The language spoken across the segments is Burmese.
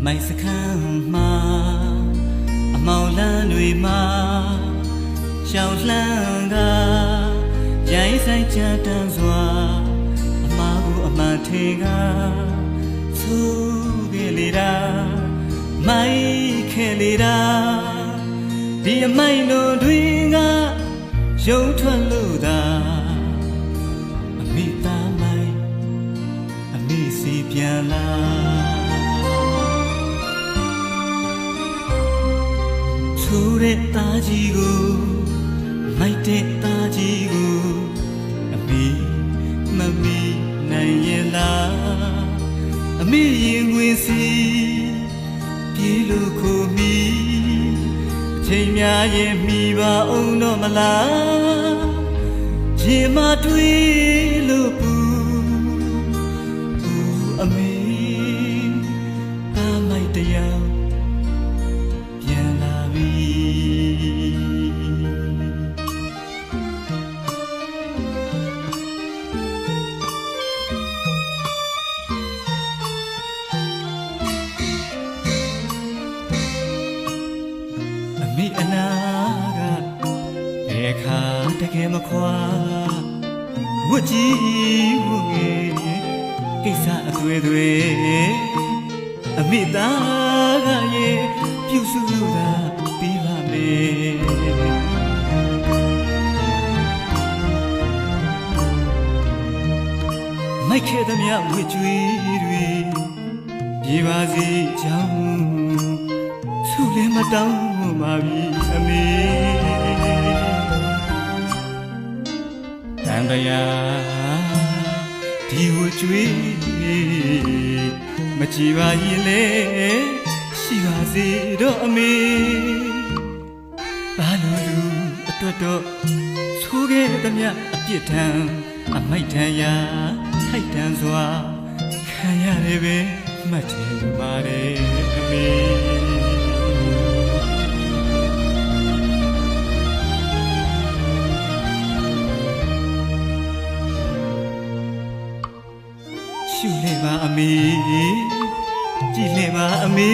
မိုက်စခန်းမှာအမောင်လန်းတွေမှာရှောင်းလှမ်းကရိုင်းဆိုင်ချတန်းစွာအမားကိုအမှန်ထေကသူခဲ့လေတာမိုက်ခဲ့လေတာဒီအမိုက်တို့တွင်ကရုံထွက်လို့သာအမိသားမိုက်အမိစီပြန်လာဆိုတဲ့သားကြီးကိုမိုက်တဲ့သားကြီးကိုအမိမမီနိုင်ရဲ့လားအမိရင်ဝင်စီပြေလို့ခိုမိအချိန်များရဲ့မိပါအောင်တော့မလားရေမတွေ့လို့ပူအမိသားမိုက်တရားပြန်လာပြီမိအနာကဘယ်ခါတကယ်မခွာဝတ်ကြီးဝငယ်ကိစ္စအသွေးတွေအမိသားကရဲ့ပြုစုလို့သာပြီးပါမယ်မိုက်ခဲ့သမျှဝတ်ကြွေးတွေပြေပါစေကြောင်းသူလည်းမတောင်းပါပြီအမေတန်တရားဒီဝကျွေးမကြည်ပါရင်လေရှိပါစေတော့အမေဘာလို့လူအတွက်တော့ဆိုးခဲ့သမျှအပြစ်ဒဏ်အမိုက်တန်ရာထိုက်တန်စွာခံရတယ်ပဲမှတ်တယ်ပါတယ်အမေရှုလေပါအမေကြည်လေပါအမေ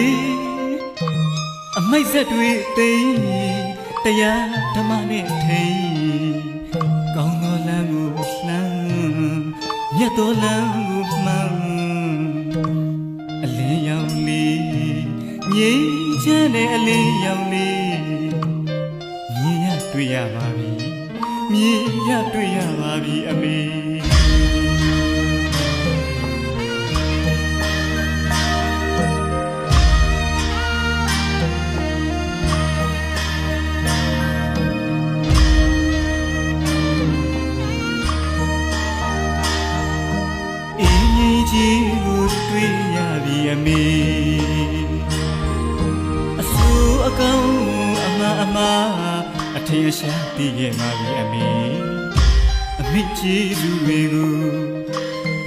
အမိုက်ဆက်တွေသိတရားဓမ္မနဲ့ထိကောင်းသောလမ်းကိုလှမ်းမြတ်သောလမ်းကိုမှန်အလင်းရောင်လေးငြိမ်းချမ်းတဲ့အလင်းရောင်လေးမြင်ရတွေ့ရပါပြီမြင်ရတွေ့ရပါပြီအမေကြီးကိုတွေ့ရပြီအမေအဆူအကောင်အမအထင်ရှားသိခဲ့ပါပြီအမေအမိကြီးသူတွေကို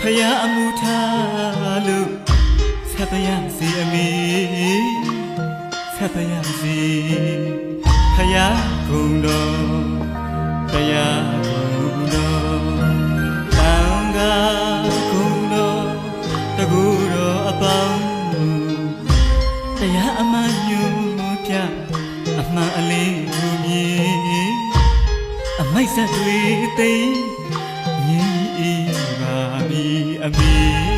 ဖယားအမှုထားလို့ဆက်ပါရစေအမေဆက်ပါရစေဖယားကုံတော်တရားကုံတော်တန်ခါတကူတော်အပေါင်းတရားအမှန်ညွှန်ပြအမှန်အလင်းကိုမြင်အမိုက်ဆက်တွေသိငြိမ်အေးပါပြီအမေ